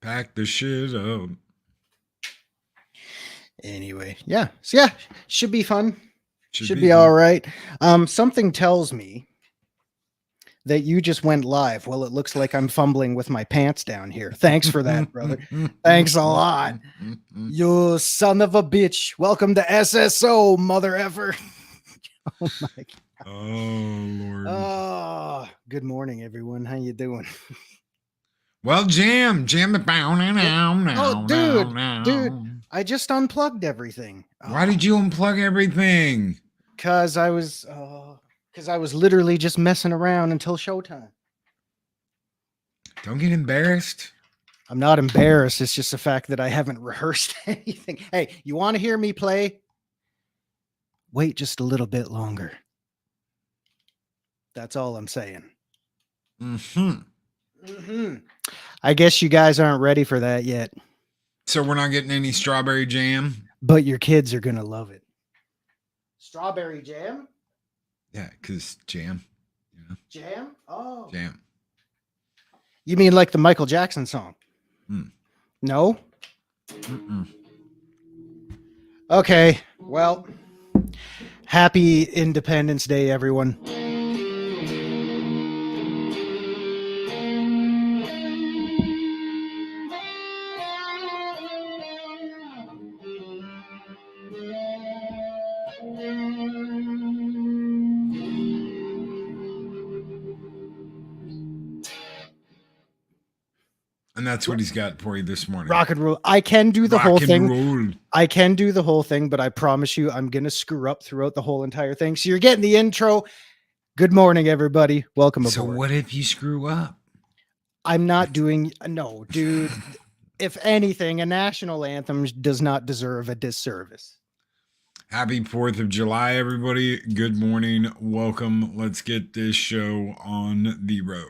Pack the shit up. Anyway, yeah. So yeah, should be fun. Should be fun. all right. Something tells me that you just went live. Well, it looks like I'm fumbling with my pants down here. Thanks for that, brother. Thanks a lot. You son of a bitch. Welcome to SSO, mother effer. Oh my God. Oh Lord. Oh, good morning, everyone. How you doing? Well, Jam the bow now. Dude, I just unplugged everything. Why did you unplug everything? Because I was literally just messing around until showtime. Don't get embarrassed. I'm not embarrassed. It's just the fact that I haven't rehearsed anything. Hey, you want to hear me play? Wait just a little bit longer. That's all I'm saying. I guess you guys aren't ready for that yet. So we're not getting any strawberry jam? But your kids are going to love it. Strawberry jam? Yeah, because jam. Yeah. Jam? Oh. Jam. You mean like the Michael Jackson song? No? Okay, well, happy Independence Day, everyone. And that's what he's got for you this morning. Rock and roll. I can do the whole thing. I can do the whole thing, but I promise you I'm going to screw up throughout the whole entire thing. So you're getting the intro. Good morning, everybody. Welcome aboard. So what if you screw up? I'm not doing... No, dude. If anything, a national anthem does not deserve a disservice. Happy 4th of July, everybody. Good morning. Welcome. Let's get this show on the road.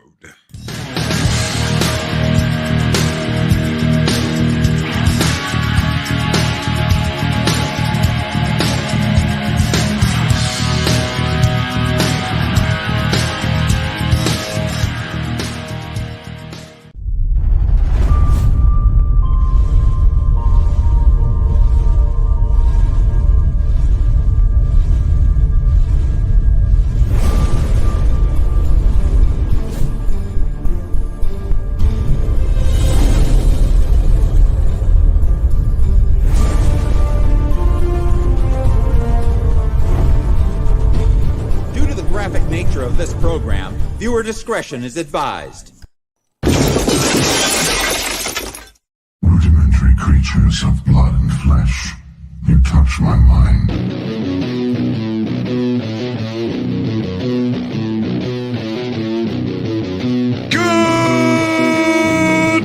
Of this program, viewer discretion is advised. Rudimentary creatures of blood and flesh, you touch my mind. Good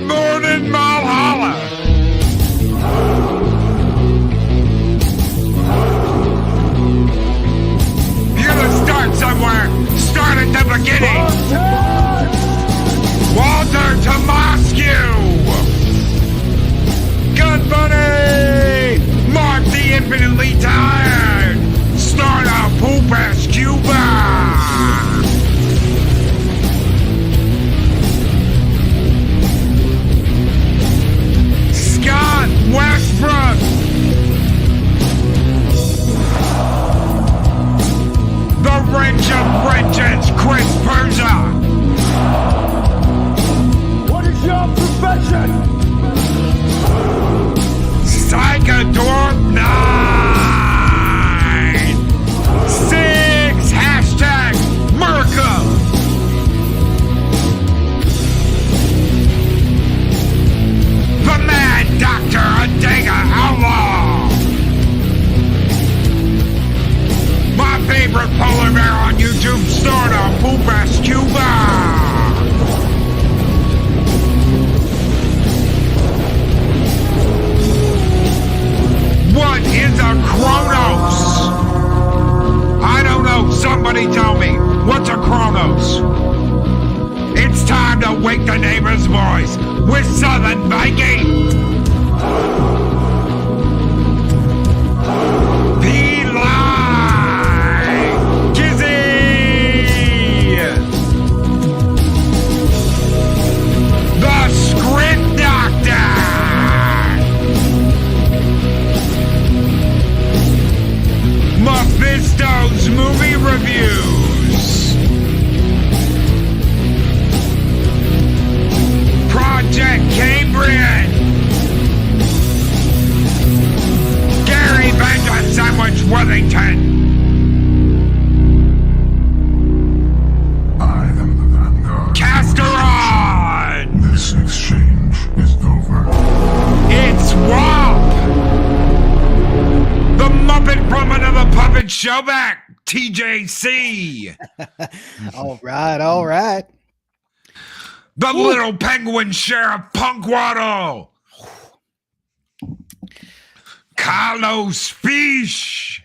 morning, Valhalla! You gotta start somewhere. Start at the beginning. Walter to Moscow. Good buddy. Mark the infinitely tired. Start a poop ass Cuba. Scott Westbrook. The wrench of wrenches, Chris Perza. What is your profession? Psychodorp 9. 6 hashtag Merca. The Mad Doctor Adega Outlaw. My favorite polar bear on YouTube, start a poop ass Cuba. What is a Chronos? I don't know. Somebody tell me. What's a Chronos? It's time to wake the neighbor's voice with Southern Viking. The Script Doctor! Good show back, TJC. All right, all right. The little penguin sheriff Punkwaddle. Carlos Fish.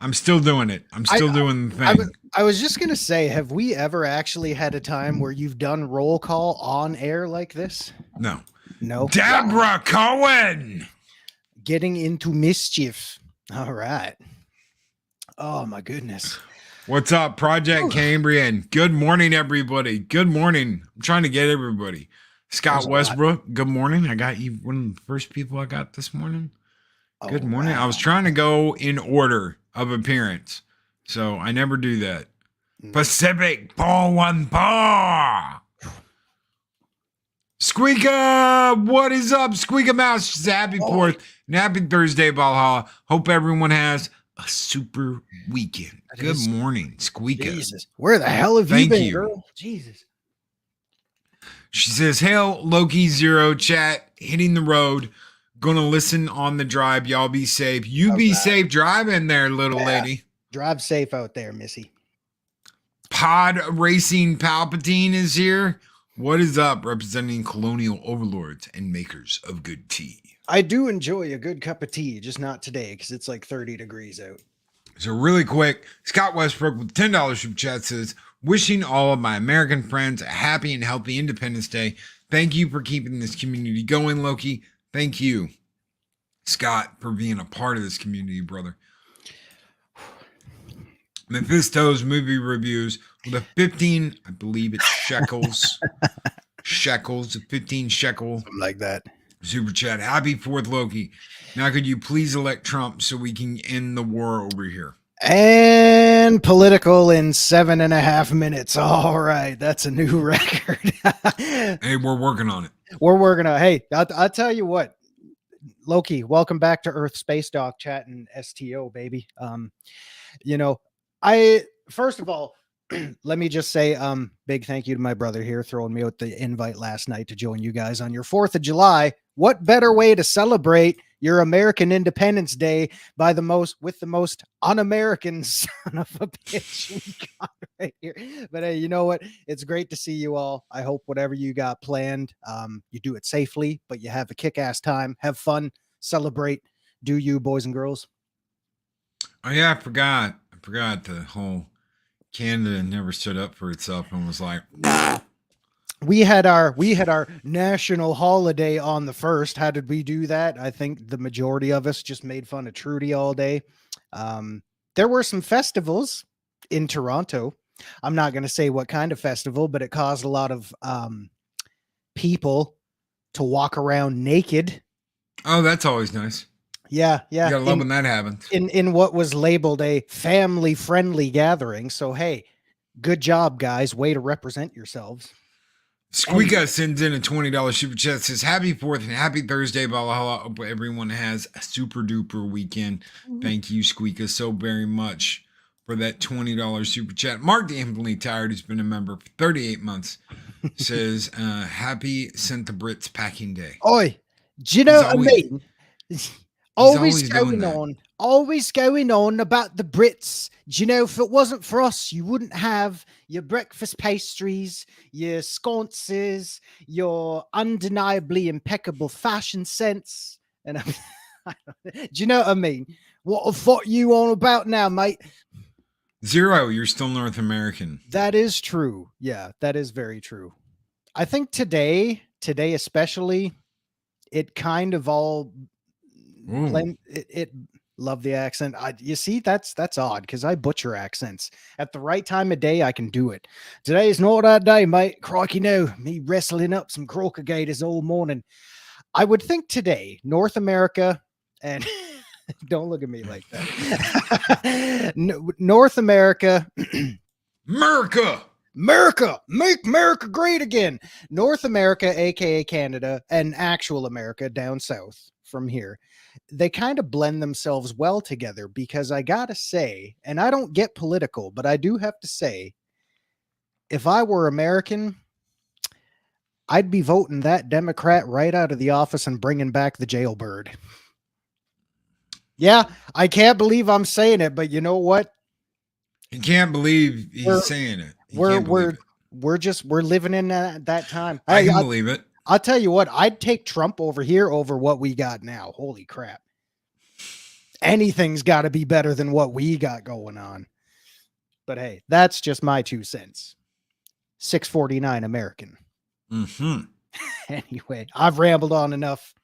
I'm still doing it. I'm still doing the thing. I was just gonna say, have we ever actually had a time where you've done roll call on air like this? No. No. Deborah Cohen. Getting into mischief. All right. Oh my goodness. What's up, Project Cambrian? Good morning, everybody. Good morning. I'm trying to get everybody. Scott Westbrook, good morning. I got you one of the first people I got this morning. Good morning. I was trying to go in order of appearance, so I never do that. Pacific Paul One Paw. Squeaka, what is up? Squeaka Mouse, just happy 4th and happy Thursday, Valhalla. Hope everyone has a super weekend. Good morning, Squeaka. Jesus, where the hell have you been, girl? Jesus. She says, hail Loki Zero chat, hitting the road. Gonna listen on the drive. Y'all be safe. You be safe driving there, little lady. Drive safe out there, Missy. Pod Racing Palpatine is here. What is up, representing colonial overlords and makers of good tea? I do enjoy a good cup of tea, just not today because it's like 30 degrees out. So really quick, Scott Westbrook with $10 super chat says, wishing all of my American friends a happy and healthy Independence Day. Thank you for keeping this community going, Loki. Thank you, Scott, for being a part of this community, brother. Mephisto's movie reviews with a 15, I believe it's shekels. Shekels, a 15 shekel. Something like that. Super chat. Happy 4th, Loki. Now, could you please elect Trump so we can end the war over here? And political in 7.5 minutes. All right. That's a new record. Hey, we're working on it. We're working on it. Hey, I'll tell you what, Loki, welcome back to Earth Space Dock Chat and STO, baby. First of all, let me just say, big thank you to my brother here throwing me out the invite last night to join you guys on your 4th of July. What better way to celebrate your American Independence Day with the most un-American son of a bitch we got right here. But hey, you know what? It's great to see you all. I hope whatever you got planned, you do it safely, but you have a kick-ass time. Have fun, celebrate. Do you, boys and girls? Oh yeah, I forgot the whole Canada never stood up for itself and was like, nah. We had our national holiday on the 1st. How did we do that? I think the majority of us just made fun of Trudy all day. There were some festivals in Toronto. I'm not going to say what kind of festival, but it caused a lot of people to walk around naked. Oh, that's always nice. Yeah. You gotta love when that happens. In what was labeled a family-friendly gathering. So, hey, good job, guys. Way to represent yourselves. Squeaka sends in a $20 super chat, says, happy 4th and happy Thursday, Valhalla. Hope everyone has a super duper weekend. Thank you, Squeaka, so very much for that $20 super chat. Mark the Infinitely Tired, who's been a member for 38 months, says, happy Sent the Brits Packing Day. Oi, do you know what I mean? Always going on about the Brits. Do you know, if it wasn't for us, you wouldn't have your breakfast pastries, your sconces, your undeniably impeccable fashion sense. And do you know what I mean? What the fuck you on about now, mate? Zero, you're still North American. That is true. Yeah, that is very true. I think today especially, it kind of all love the accent. You see, that's odd because I butcher accents. At the right time of day, I can do it. Today is not that day, mate. Crikey, no. Me wrestling up some croaker gators all morning. I would think today, North America, and don't look at me like that. North America. America, make America great again. North America, aka Canada, and actual America down south from here, they kind of blend themselves well together, because I gotta say, and I don't get political, but I do have to say, if I were American, I'd be voting that Democrat right out of the office and bringing back the jailbird. Yeah, I can't believe I'm saying it, but you know what? You can't believe he's We're- saying it. You We're can't believe we're it. we're living in that time. I can believe it. I'll tell you what, I'd take Trump over here over what we got now. Holy crap. Anything's got to be better than what we got going on. But hey, that's just my 2 cents. 649 American. Mm-hmm. Anyway, I've rambled on enough.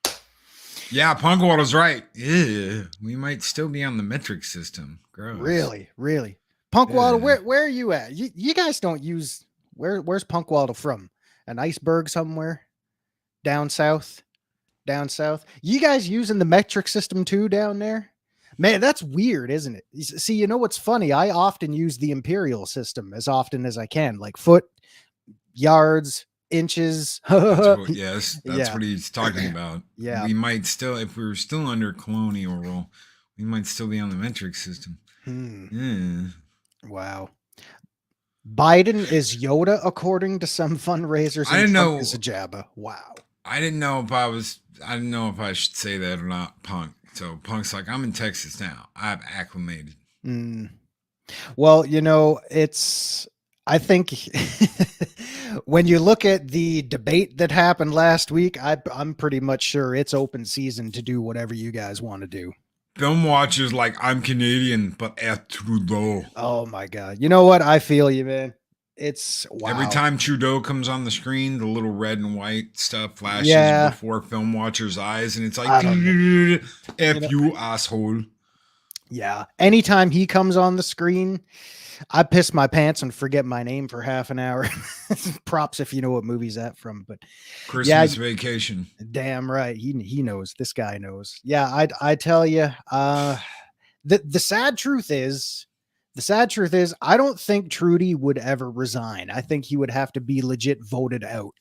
Yeah, Punkwater's right. Yeah, we might still be on the metric system. Gross. Really. Punkwater, Yeah. where are you at? You guys don't use where's Punkwater from? An iceberg somewhere? Down south? Down south? You guys using the metric system too down there? Man, that's weird, isn't it? See, you know what's funny? I often use the imperial system as often as I can, like foot, yards, inches. That's Yeah. what he's talking about. Yeah. We might still, if we were still under colonial rule, we might still be on the metric system. Yeah. Wow. Biden is Yoda, according to some fundraisers. I didn't know. Is a Jabba. Wow. I didn't know if I should say that or not, Punk. So Punk's like, I'm in Texas now. I've acclimated. Well, I think when you look at the debate that happened last week, I'm pretty much sure it's open season to do whatever you guys want to do. Film watchers like, I'm Canadian, but at Trudeau. Oh my God. You know what? I feel you, man. It's wow. Every time Trudeau comes on the screen, the little red and white stuff flashes before film watchers' eyes, and it's like, F you asshole. Yeah. Anytime he comes on the screen, I piss my pants and forget my name for half an hour. Props if you know what movie's that from, but Christmas Vacation. Damn right. He knows. This guy knows. Yeah, I tell you, the sad truth is, I don't think Trudy would ever resign. I think he would have to be legit voted out.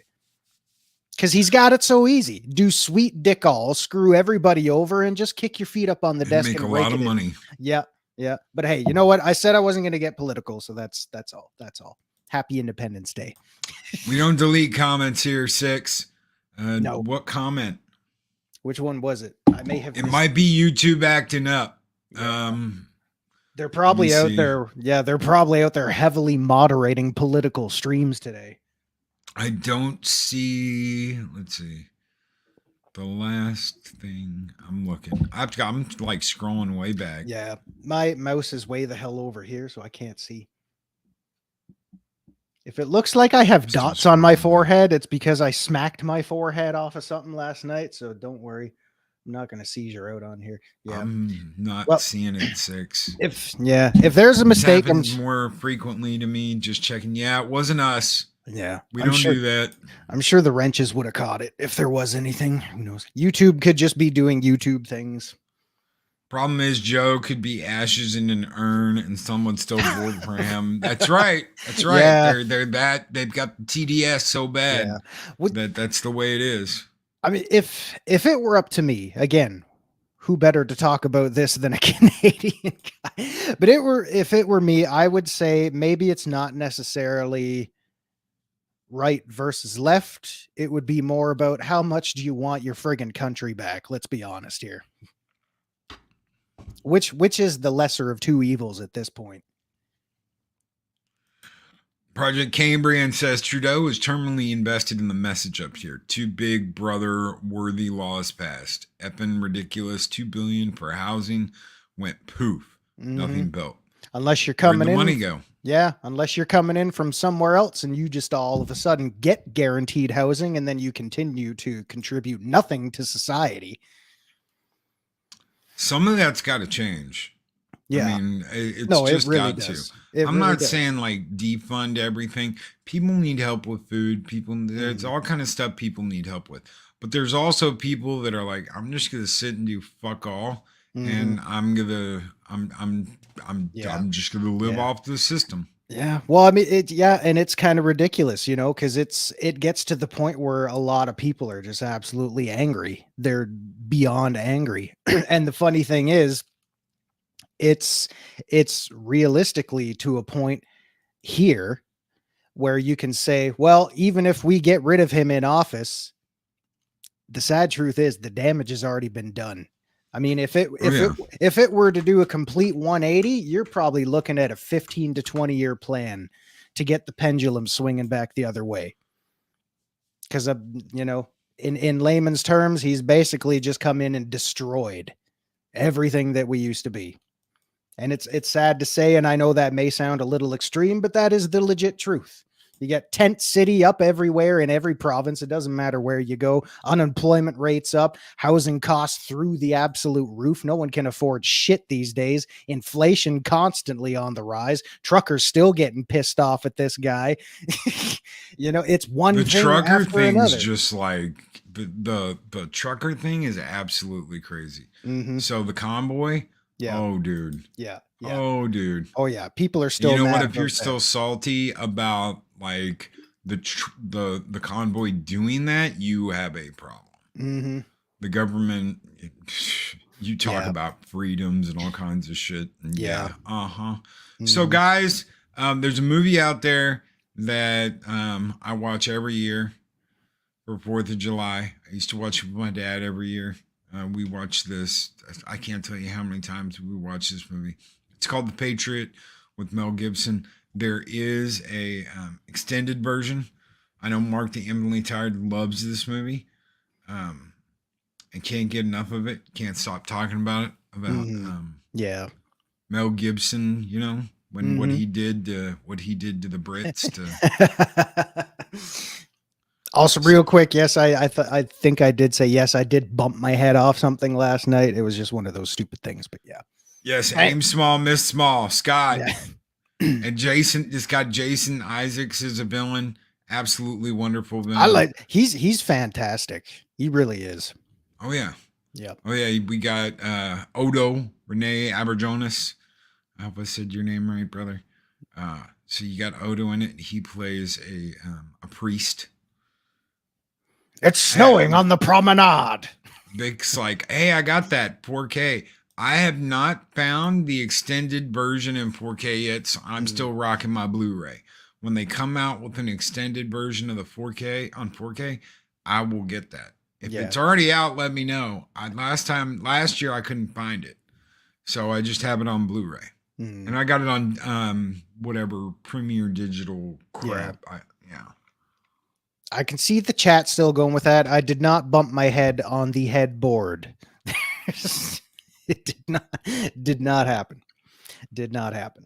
Because he's got it so easy. Do sweet dick all, screw everybody over, and just kick your feet up on the desk make and a lot of money. Yeah. But hey, you know what? I said I wasn't going to get political, so that's all. Happy Independence Day. We don't delete comments here, 6. No. What comment? Which one was it? I may have. It might be YouTube acting up. Yeah. They're probably out there. Yeah, they're probably out there heavily moderating political streams today. I don't see. Let's see. The last thing I'm looking. I'm like scrolling way back. Yeah, my mouse is way the hell over here, so I can't see. If it looks like I have dots on my forehead, it's because I smacked my forehead off of something last night. So don't worry. I'm not going to seizure out on here. Yeah. I'm not seeing it, 6. If there's a mistake, more frequently to me, just checking. Yeah, it wasn't us. Yeah. We don't do that. I'm sure the wrenches would have caught it if there was anything. Who knows? YouTube could just be doing YouTube things. Problem is, Joe could be ashes in an urn and someone still vote for him. That's right. That's right. Yeah. They've got the TDS so bad that's the way it is. I mean, if it were up to me, again, who better to talk about this than a Canadian guy? But if it were me, I would say maybe it's not necessarily right versus left. It would be more about how much do you want your friggin' country back? Let's be honest here. Which is the lesser of two evils at this point? Project Cambrian says Trudeau is terminally invested in the message up here. Too big brother worthy laws passed. Effing ridiculous. $2 billion for housing went poof. Nothing built. Unless you're coming in. Where'd the money go? Yeah, unless you're coming in from somewhere else and you just all of a sudden get guaranteed housing and then you continue to contribute nothing to society. Some of that's got to change. Yeah. I mean, it really got does. to. I'm not saying like defund everything. People need help with food. There's all kind of stuff people need help with. But there's also people that are like, I'm just gonna sit and do fuck all, and I'm just gonna live off the system. Yeah. Well, I mean, and it's kind of ridiculous, because it gets to the point where a lot of people are just absolutely angry. They're beyond angry. And the funny thing is, it's realistically to a point here where you can say, well, even if we get rid of him in office, the sad truth is the damage has already been done. I mean, if it yeah. if it were to do a complete 180, you're probably looking at a 15 to 20 year plan to get the pendulum swinging back the other way. Because in layman's terms, he's basically just come in and destroyed everything that we used to be. And it's sad to say, and I know that may sound a little extreme, but that is the legit truth. You get tent city up everywhere in every province. It doesn't matter where you go. Unemployment rates up, housing costs through the absolute roof. No one can afford shit these days. Inflation constantly on the rise. Truckers still getting pissed off at this guy. It's one The thing trucker after thing's another. just like the trucker thing is absolutely crazy. Mhm. So the convoy, Yeah. oh dude. Yeah. Oh dude. Oh yeah. People are still. You know mad what? If about you're that. still salty about like the convoy doing that, you have a problem. Mhm. The government, you talk Yeah. about freedoms and all kinds of shit. And Yeah. So Mhm. guys, there's a movie out there that I watch every year for 4th of July. I used to watch it with my dad every year. We watched this. I can't tell you how many times we watched this movie. It's called The Patriot with Mel Gibson. There is a extended version. I know Mark the Eminently Tired loves this movie. And can't get enough of it. Can't stop talking about it. About Yeah. Mel Gibson, when what Mhm. he did to the Brits to Also, real quick, yes, I think I did say yes. I did bump my head off something last night. It was just one of those stupid things, but yeah. yes, Right. aim small, miss small. Scott Yeah. and Jason just got Jason Isaacs as a villain. Absolutely wonderful villain. He's fantastic. He really is. Oh yeah. Yeah. Oh yeah. We got Odo Renee Aberjonis. I hope I said your name right, brother. So you got Odo in it. He plays a priest. It's snowing on the promenade. Vic's like, hey, I got that 4K. I have not found the extended version in 4K yet, so I'm still rocking my Blu-ray. When they come out with an extended version of the 4K on 4K, I will get that. If it's already out, let me know. Last year I couldn't find it, so I just have it on Blu-ray, and I got it on whatever Premiere Digital crap. I can see the chat still going with that. I did not bump my head on the headboard. It did not happen. Did not happen.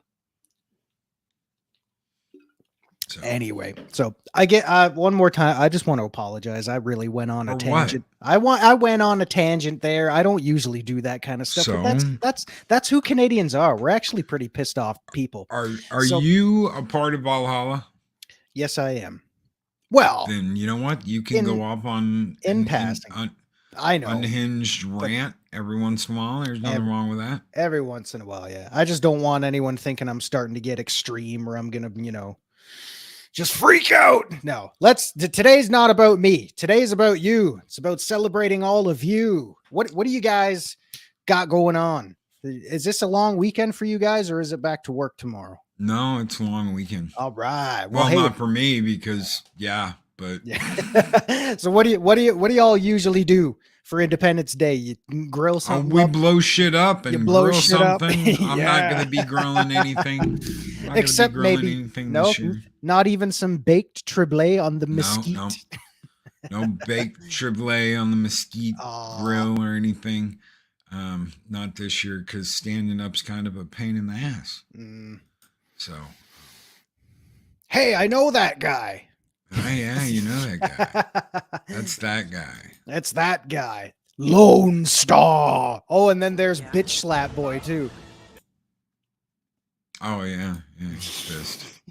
So. Anyway, so I get one more time. I just want to apologize. I really went on a tangent. What? I went on a tangent there. I don't usually do that kind of stuff. So? But that's who Canadians are. We're actually pretty pissed off people. Are you a part of Valhalla? Yes, I am. Well, then you know what? You can go off on passing. I know. Unhinged rant every once in a while. There's nothing wrong with that. Every once in a while, yeah. I just don't want anyone thinking I'm starting to get extreme or I'm gonna, just freak out. No, today's not about me. Today's about you. It's about celebrating all of you. What do you guys got going on? Is this a long weekend for you guys, or is it back to work tomorrow? No, it's a long weekend. All right. Well, hey, not for me because but yeah. So what do y'all usually do for Independence Day? You grill something? We blow shit up and grill something. I'm not going to be grilling anything. Except maybe not even some baked triblet on the mesquite. No baked triblet on the mesquite grill or anything. Not this year because standing up's kind of a pain in the ass. So, hey, I know that guy. Oh, yeah, you know that guy. That's that guy. That's that guy. Lone Star. Oh, and then there's Bitch Slap Boy, too. Oh, yeah. Yeah, he's pissed.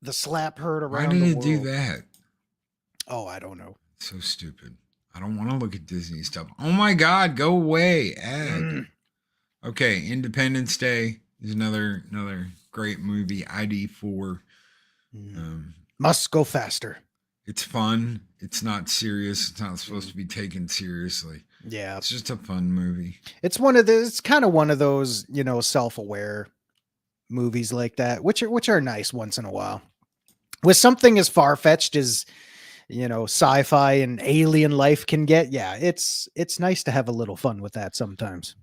The slap heard around Why the did world. it do that? Oh, I don't know. So stupid. I don't want to look at Disney stuff. Oh, my God. Go away. Ad. Okay, Independence Day is another great movie. ID4. Must go faster. It's fun. It's not serious. It's not supposed to be taken seriously. Yeah. It's just a fun movie. It's kind of one of those, self-aware movies like that, which are nice once in a while. With something as far-fetched as sci-fi and alien life can get. Yeah, it's nice to have a little fun with that sometimes.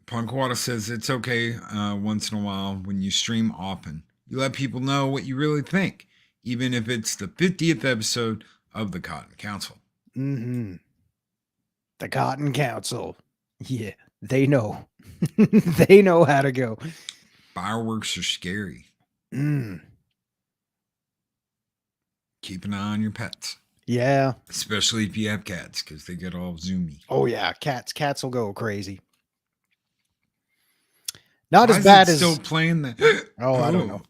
Punkwada says it's okay once in a while when you stream often. You let people know what you really think, even if it's the 50th episode of the Cotton Council. Mm-hmm. The Cotton Council. Yeah, they know. They know how to go. Fireworks are scary. Mm. Keep an eye on your pets. Yeah. Especially if you have cats, because they get all zoomy. Oh yeah, cats will go crazy. Not Why as is bad it as still playing that. Oh, I don't know.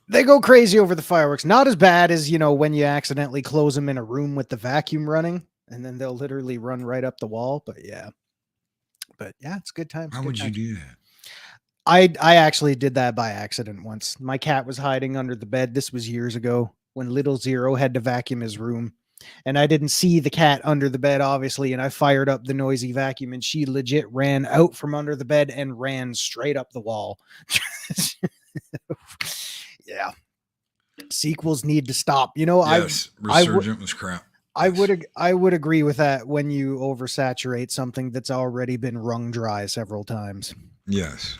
They go crazy over the fireworks. Not as bad as, when you accidentally close them in a room with the vacuum running and then they'll literally run right up the wall. But yeah, it's good times. Why good would you times. do that? I actually did that by accident once. My cat was hiding under the bed. This was years ago when little Zero had to vacuum his room. And I didn't see the cat under the bed, obviously. And I fired up the noisy vacuum and she legit ran out from under the bed and ran straight up the wall. Yeah. Sequels need to stop. Yes, Resurgent was crap. I would agree with that when you oversaturate something that's already been wrung dry several times. Yes.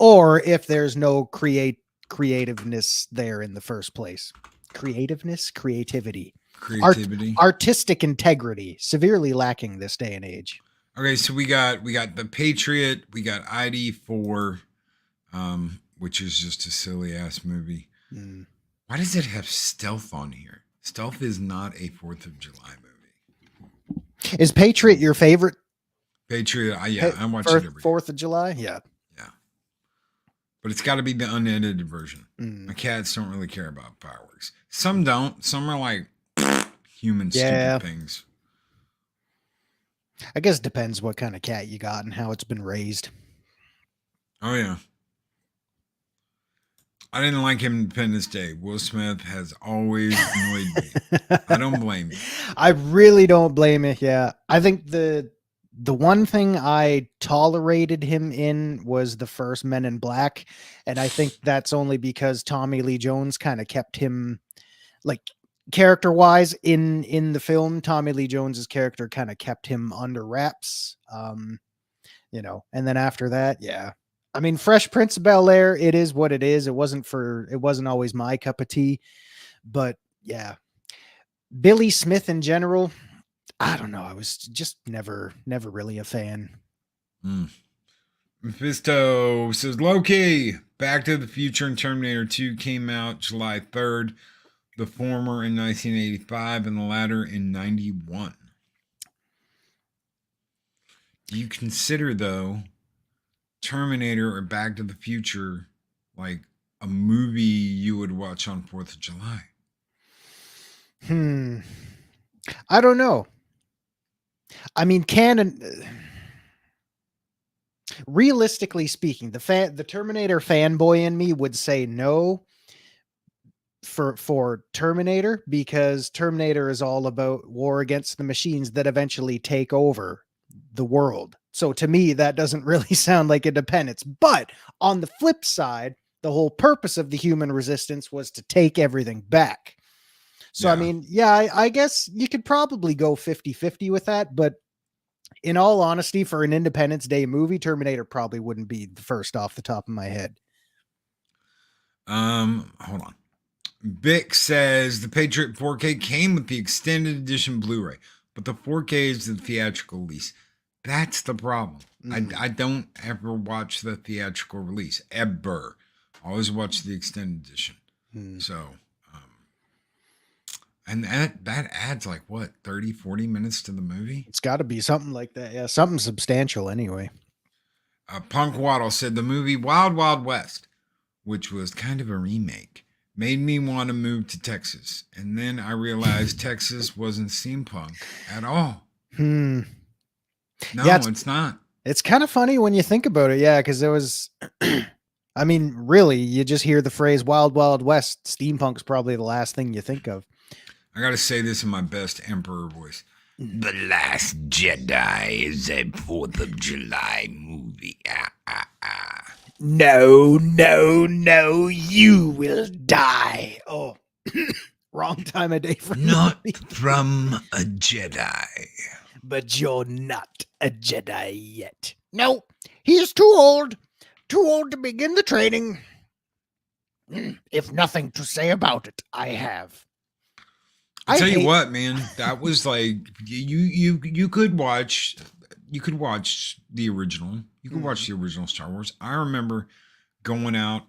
Or if there's no creativeness there in the first place. Creativity. Artistic integrity, severely lacking this day and age. Okay, so we got the Patriot, we got ID4, which is just a silly ass movie. Mm. Why does it have Stealth on here? Stealth is not a 4th of July movie. Is Patriot your favorite? Patriot, I watch it every 4th of July? Yeah. Yeah. But it's got to be the unedited version. Mm. My cats don't really care about fireworks. Some don't. Some are like human Yeah. stupid things. I guess it depends what kind of cat you got and how it's been raised. Oh, yeah. I didn't like him Independence Day. Will Smith has always annoyed me. I don't blame you. I really don't blame you. Yeah. I think the one thing I tolerated him in was the first Men in Black. And I think that's only because Tommy Lee Jones kind of kept him, like, character wise in the film. Tommy Lee Jones's character kind of kept him under wraps. And then after that, yeah. I mean, Fresh Prince of Bel-Air, it is what it is. It wasn't always my cup of tea, but yeah. Billy Smith in general, I don't know. I was just never really a fan. Mephisto says, Loki, Back to the Future and Terminator 2 came out July 3rd. The former in 1985 and the latter in 91. Do you consider, though, Terminator or Back to the Future like a movie you would watch on 4th of July? I don't know. I mean, realistically speaking, the Terminator fanboy in me would say no for Terminator, because Terminator is all about war against the machines that eventually take over the world. So to me, that doesn't really sound like independence. But on the flip side, the whole purpose of the human resistance was to take everything back. So, yeah. I mean, yeah, I guess you could probably go 50-50 with that. But in all honesty, for an Independence Day movie, Terminator probably wouldn't be the first off the top of my head. Hold on. Vic says the Patriot 4K came with the extended edition Blu-ray, but the 4K is the theatrical release. That's the problem. I don't ever watch the theatrical release, ever. I always watch the extended edition. So, and that adds like what, 30, 40 minutes to the movie? It's got to be something like that. Yeah, something substantial anyway. Punk Waddle said the movie Wild Wild West, which was kind of a remake, made me want to move to Texas. And then I realized Texas wasn't steampunk at all. No, yeah, it's not. It's kind of funny when you think about it. Yeah, because there was, I mean, really, you just hear the phrase Wild Wild West. Steampunk's probably the last thing you think of. I got to say this in my best Emperor voice. The Last Jedi is a 4th of July movie. No, you will die. Oh, Wrong time of day for Not me. from a Jedi. But you're not a Jedi yet. No, he is too old to begin the training. If nothing to say about it, I have. I tell you hate- what, man, that was like you could watch the original. You could watch the original Star Wars. I remember going out.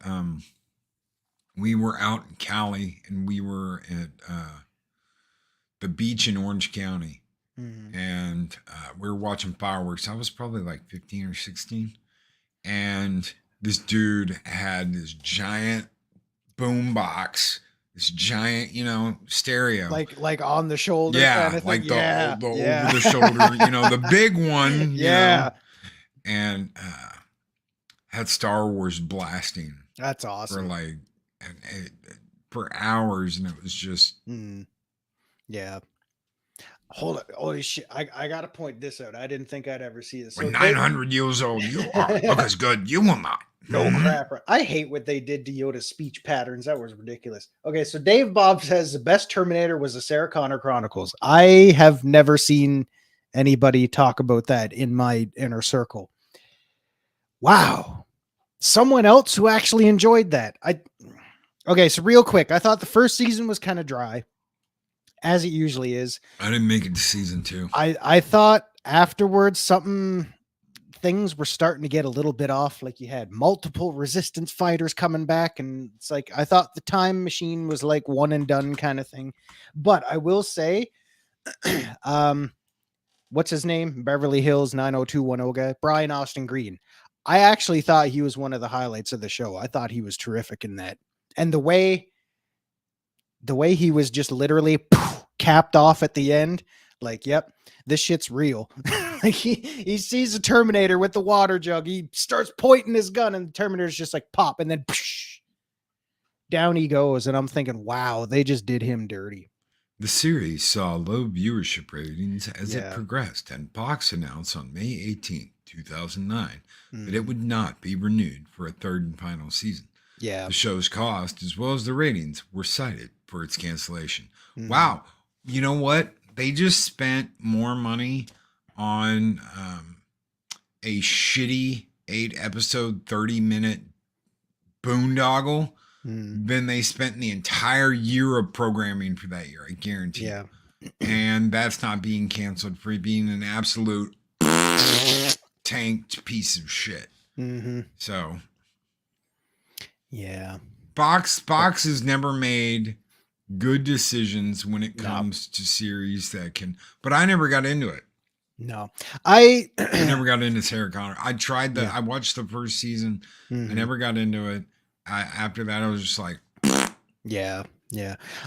We were out in Cali, and we were at the beach in Orange County, and we were watching fireworks. I was probably like 15 or 16, and this dude had this giant boom box, this giant, stereo. like on the shoulder. Yeah, kind of thing. like the yeah. over the shoulder, the big one. Yeah. And had Star Wars blasting That's for awesome. like for hours, and it was just Yeah. Hold on. Holy shit. I gotta point this out. I didn't think I'd ever see this. when So 900 years old you are. Look as good you will not. No crap. I hate what they did to Yoda's speech patterns. That was ridiculous. Okay, so Dave Bob says the best Terminator was the Sarah Connor Chronicles. I have never seen anybody talk about that in my inner circle. Wow. Someone else who actually enjoyed that. Okay, so real quick, I thought the first season was kind of dry, as it usually is. I didn't make it to season 2. I thought afterwards things were starting to get a little bit off. Like you had multiple resistance fighters coming back, and it's like I thought the time machine was like one and done kind of thing. But I will say, what's his name? Beverly Hills 90210 guy, Brian Austin Green. I actually thought he was one of the highlights of the show. I thought he was terrific in that. And the way he was just literally capped off at the end, like, yep, this shit's real. Like he sees the Terminator with the water jug. He starts pointing his gun, and the Terminator's just like pop, and then down he goes. And I'm thinking, wow, they just did him dirty. The series saw low viewership ratings as it Yeah. progressed, and Fox announced on May 18th, 2009, that it would not be renewed for a third and final season. Yeah. The show's cost, as well as the ratings, were cited for its cancellation. Wow. You know what? They just spent more money on a shitty 8-episode, 30-minute boondoggle than they spent in the entire year of programming for that year. I guarantee. Yeah. And that's not being canceled for being an absolute tanked piece of shit. So yeah. Fox has never made good decisions when it comes to series that can, but I never got into it. No, I never got into Sarah Connor. I tried that. Yeah. I watched the first season. I never got into it. After that, I was just like, yeah.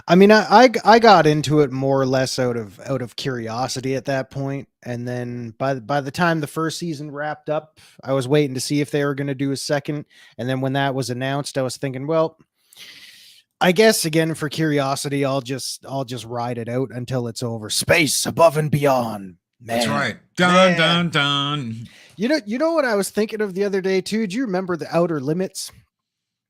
I mean, I got into it more or less out of curiosity at that point, and then by the time the first season wrapped up, I was waiting to see if they were going to do a second, and then when that was announced, I was thinking, well, I guess again for curiosity, I'll just ride it out until it's over. Space above and beyond. Man. that's right. Dun, dun, dun. You know what I was thinking of the other day too? Do you remember the Outer Limits?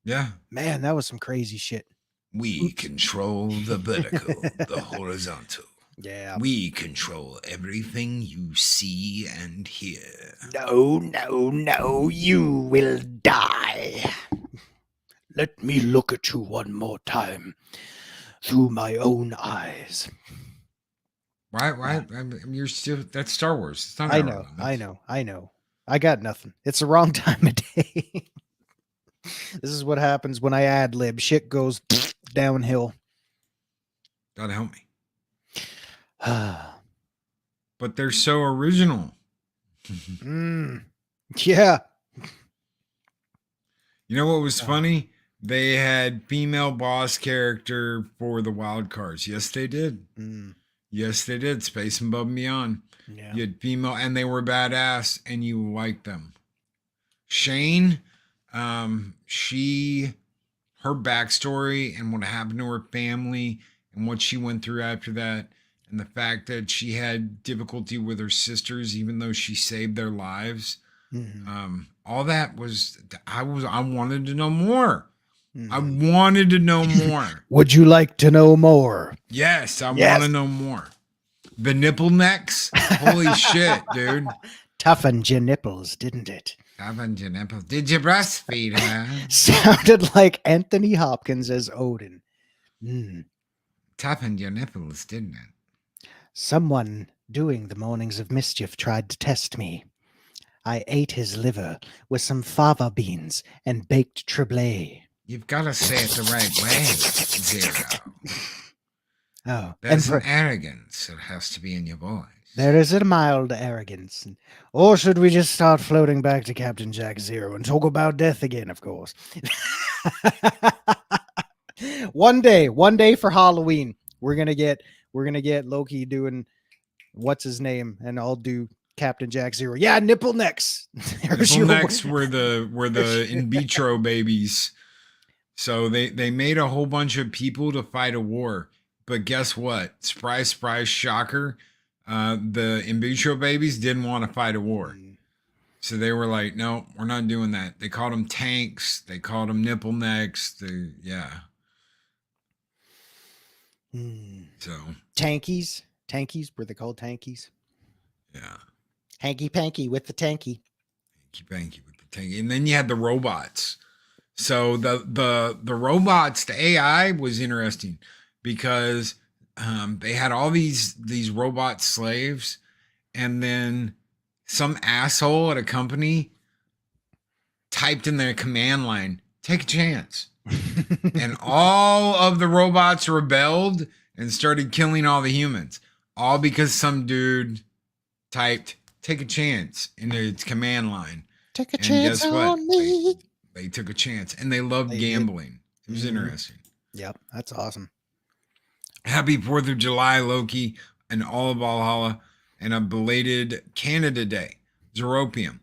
Yeah. Man, that was some crazy shit. We control the vertical, the horizontal. Yeah. We control everything you see and hear. No, you will die. Let me look at you one more time through my own eyes. Why? I mean, you're still, that's Star Wars. It's not. I Outer know. Limits. I got nothing. It's the wrong time of day. This is what happens when I ad lib. Shit goes downhill. Gotta help me. But they're so original. Yeah. You know what was funny? They had female boss character for the wild cards. Yes, they did. Yes, they did. Space Above and Beyond. Yeah. You had female, and they were badass, and you liked them. Shane, her backstory and what happened to her family and what she went through after that, and the fact that she had difficulty with her sisters, even though she saved their lives. All that was, I wanted to know more. I wanted to know more. Would you like to know more? Yes, I Yes. want to know more. The nipple necks? Holy shit, dude. Toughened your nipples, didn't it? Toughened your nipples. Did you breastfeed her? Sounded like Anthony Hopkins as Odin. Toughened your nipples, didn't it? Someone doing the mornings of mischief tried to test me. I ate his liver with some fava beans and baked treblé. You've got to say it the right way, Zero. Oh, There's and an arrogance that has to be in your voice. there is a mild arrogance. Or should we just start floating back to Captain Jack Zero and talk about death again, of course? One day for Halloween, we're gonna get Loki doing what's his name, and I'll do Captain Jack Zero. Yeah, nipple necks. Nipple necks were the in vitro babies. So they made a whole bunch of people to fight a war. But guess what? Surprise, surprise, shocker. The in vitro babies didn't want to fight a war. So they were like, no, we're not doing that. They called them tanks. They called them nipple necks. Yeah. So Tankies. Were they called tankies? yeah. Hanky panky with the tanky. Hanky with the tank. And then you had the robots. So the robots, the AI was interesting because they had all these robot slaves, and then some asshole at a company typed in their command line, "Take a chance." And all of the robots rebelled and started killing all the humans. All because some dude typed, "Take a chance," in its command line. Take a And chance guess what? on me. They took a chance, and they loved gambling. It was interesting. Yep, that's awesome. Happy 4th of July, Loki, and all of Valhalla, and a belated Canada Day. Zeropium.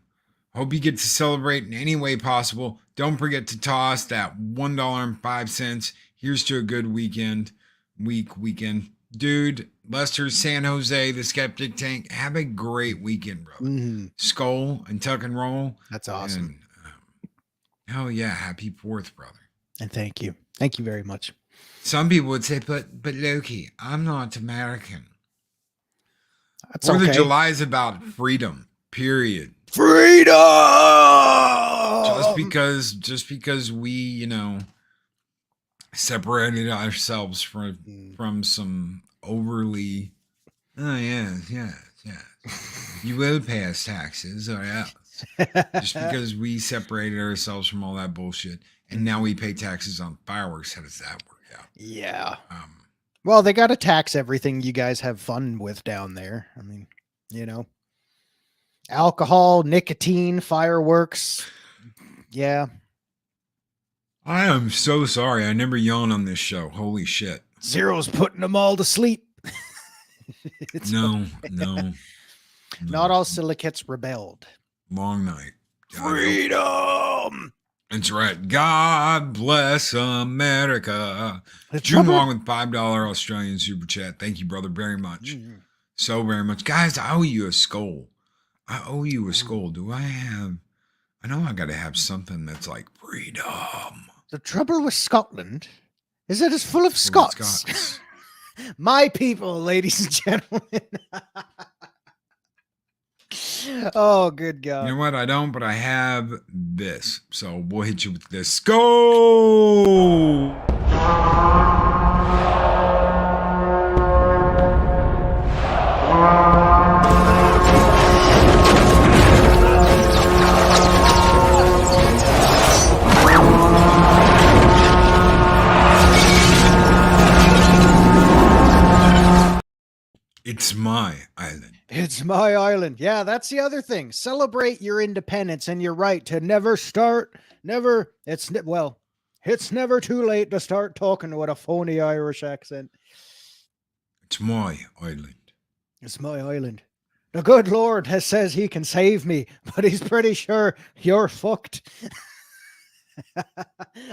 Hope you get to celebrate in any way possible. Don't forget to toss that $1.05. Here's to a good weekend. Dude, Lester, San Jose, the Skeptic Tank. Have a great weekend, brother. Skull and Tuck and Roll. That's awesome. And, hell yeah, happy 4th, brother. And thank you. Thank you very much. Some people would say, but Loki, I'm not American. That's 4th okay. of July is about freedom, period. Freedom! Just because we, separated ourselves from some overly, yeah. You will pay us taxes or else. Just because we separated ourselves from all that bullshit, and now we pay taxes on fireworks. How does that work out? Yeah. Well, they got to tax everything you guys have fun with down there. I mean, alcohol, nicotine, fireworks. Yeah. I am so sorry. I never yawn on this show. Holy shit. Zero's putting them all to sleep. No. Not all silicates rebelled. Long night. Freedom. That's right. God bless America. June Long with $5 Australian super chat. Thank you, brother, very much. So very much. Guys, I owe you a skull. Do I know I got to have something that's like freedom. The trouble with Scotland is that it's full of Scots. My people, ladies and gentlemen. Oh, good God. You know what? I don't, but I have this. So we'll hit you with this. Go! It's my island. It's my island. Yeah, that's the other thing. Celebrate your independence and your right to it's never too late to start talking with a phony Irish accent. It's my island. It's my island. The good Lord says he can save me, but he's pretty sure you're fucked.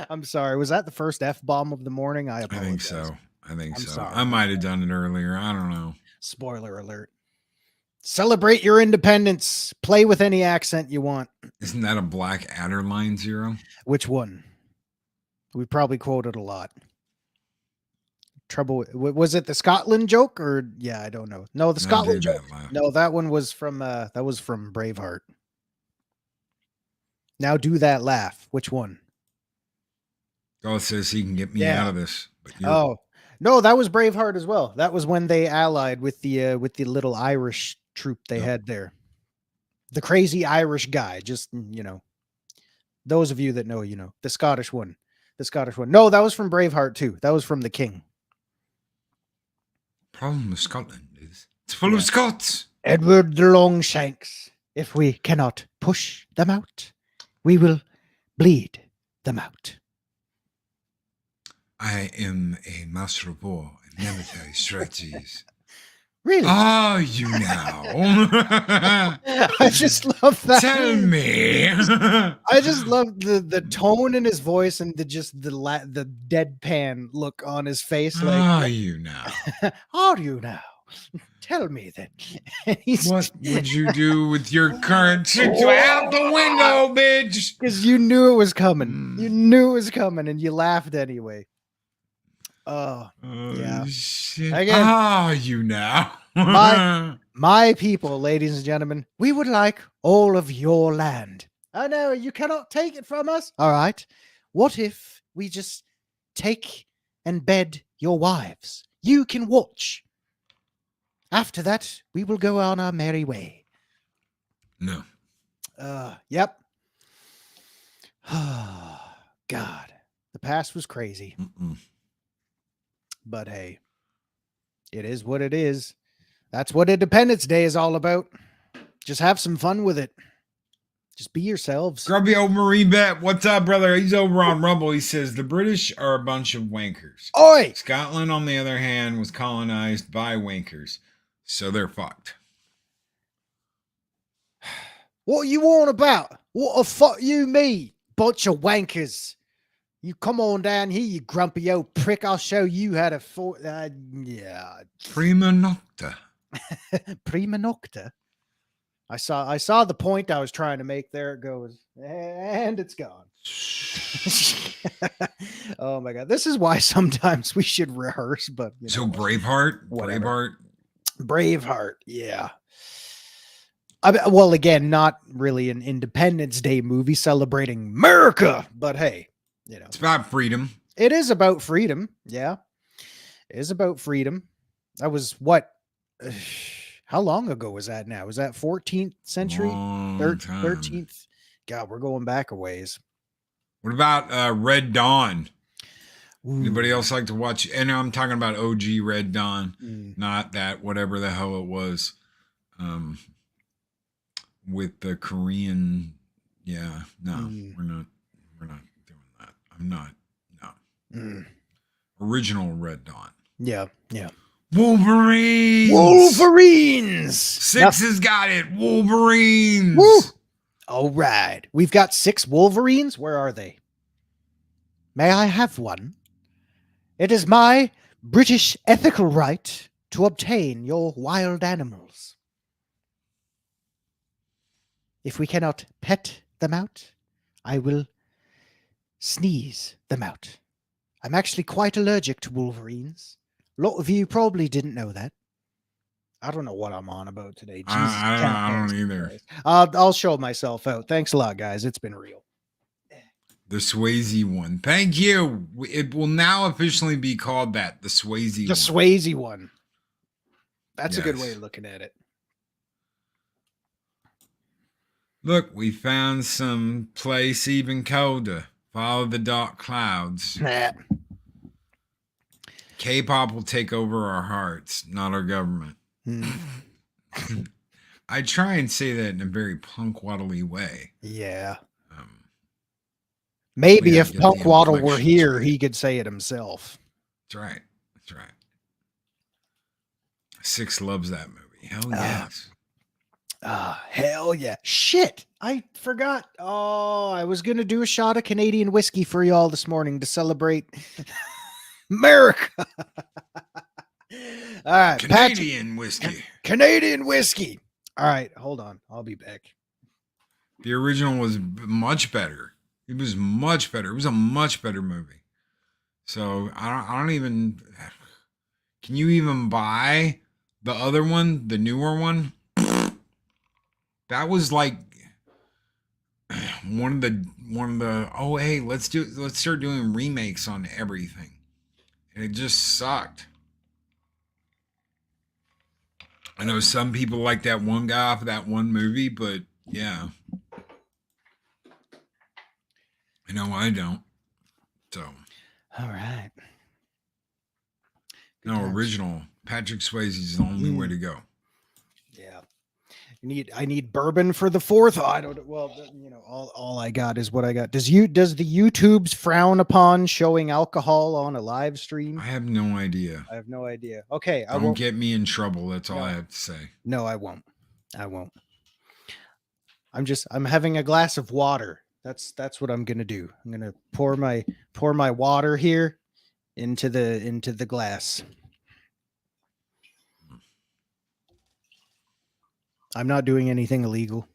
I'm sorry. Was that the first F-bomb of the morning? I apologize. I think so. Sorry. I might have done it earlier. I don't know. Spoiler alert. Celebrate your independence. Play with any accent you want. Isn't that a Black Adder line, Zero? Which one? We probably quoted a lot. Trouble was it the Scotland joke or yeah, I don't know. No, the No, Scotland do joke. that laugh. No, that one was from Braveheart. Now do that laugh. Which one? God says he can get me Yeah. out of this. But you're, Oh. No, that was Braveheart as well. That was when they allied with the little Irish troop they Yep. had there. The crazy Irish guy, just those of you that know, the Scottish one. The Scottish one. No, that was from Braveheart too. That was from the King. problem with Scotland is it's full Yeah. of Scots. Edward the Longshanks. If we cannot push them out, we will bleed them out. I am a master of war and military strategies. Really? Are you now? I just love that. Tell me. I just love the tone in his voice and the deadpan look on his face. Like, Are you now? are you now? Tell me then. And he's What would you do with your current situation? Out the window, bitch. because you knew it was coming. Mm. You knew it was coming, and you laughed anyway. Oh, Yeah. Shit. Again. Are you now? my people, ladies and gentlemen, we would like all of your land. I know you cannot take it from us. All right. What if we just take and bed your wives? You can watch. After that, we will go on our merry way. No. Yep. God, the past was crazy, Mm-mm. but hey, it is what it is. That's what Independence Day is all about. Just have some fun with it. Just be yourselves. Grubby old Marine Bet. What's up, brother? He's over on Rumble. He says the British are a bunch of wankers. Oi! Scotland, on the other hand, was colonized by wankers. So they're fucked. What you on about? What the fuck you mean? Bunch of wankers. You come on down here, you grumpy old prick. I'll show you how to yeah. Prima nocta. Prima nocta. I saw the point I was trying to make. There it goes. And it's gone. Oh my god. This is why sometimes we should rehearse, but So Braveheart? Whatever. Braveheart, yeah. Well, again, not really an Independence Day movie celebrating America, but hey, It's about freedom. it is about freedom. Yeah, it is about freedom. That was what? How long ago was that now? Was that 14th century? Long time. 13th? God, we're going back a ways. What about Red Dawn? Ooh. Anybody else like to watch? And I'm talking about OG Red Dawn, Mm. not that whatever the hell it was. With the Korean, yeah, no, Mm. we're not doing that. I'm not, no. Mm. Original Red Dawn. Yeah, yeah. Wolverines. Wolverines. Six has got it. Wolverines. Woo! All right. We've got 6 Wolverines. Where are they? May I have one? It is my British ethical right to obtain your wild animals. If we cannot pet them out, I will sneeze them out. I'm actually quite allergic to wolverines. A lot of you probably didn't know that. I don't know what I'm on about today. Jesus, I don't either. Christ. I'll show myself out. Thanks a lot, guys. It's been real. The Swayze one. Thank you. It will now officially be called that. The Swayze The one. Swayze one. That's a good Yes. way of looking at it. Look, we found some place even colder. Follow the dark clouds. Nah. K-pop will take over our hearts, not our government. Hmm. I try and say that in a very punk-waddly way. Yeah. Um, Maybe Yeah, if get Punk the Waddle were inflections here, right. he could say it himself. That's right. That's right. 6 loves that movie. Hell Ah. yes. Hell yeah. Shit. I forgot. Oh, I was going to do a shot of Canadian whiskey for y'all this morning to celebrate America. All right. Canadian whiskey. Canadian whiskey. All right. Hold on. I'll be back. The original was much better. It was much better. It was a much better movie. So I don't even. Can you even buy the other one, the newer one? That was like one of the. Oh hey, let's start doing remakes on everything, and it just sucked. I know some people like that one guy off of that one movie, but yeah, I know I don't. So All right. Good no, times. original Patrick Swayze is the only way to go. Yeah. I need bourbon for the fourth. I don't. Well, you know, all I got is what I got. Does the YouTubes frown upon showing alcohol on a live stream? I have no idea. I have no idea. Okay, I Don't won't. get me in trouble. That's all No. I have to say. No, I won't. I won't. I'm having a glass of water. That's what I'm gonna do. I'm gonna pour my water here into the glass. I'm not doing anything illegal.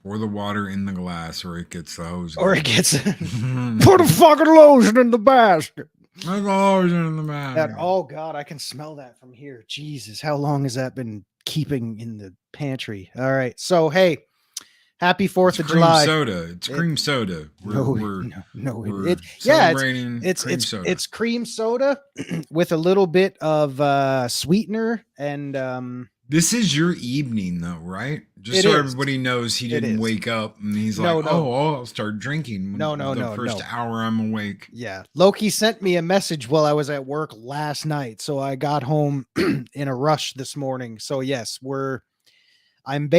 Pour the water in the glass, or it gets the hose. Or it gets put a fucking lotion in the basket. Put the hose in the basket. Oh God, I can smell that from here. Jesus, how long has that been keeping in the pantry? All right, so hey, happy 4th of July. Soda. It's cream soda. We're celebrating cream soda. It's cream soda with a little bit of sweetener and This is your evening, though, right? Just It so is. everybody knows he It didn't is. wake up and he's No, like, no. "Oh, I'll start drinking." The first hour I'm awake. yeah, Loki sent me a message while I was at work last night, so I got home in a rush this morning. So yes, I'm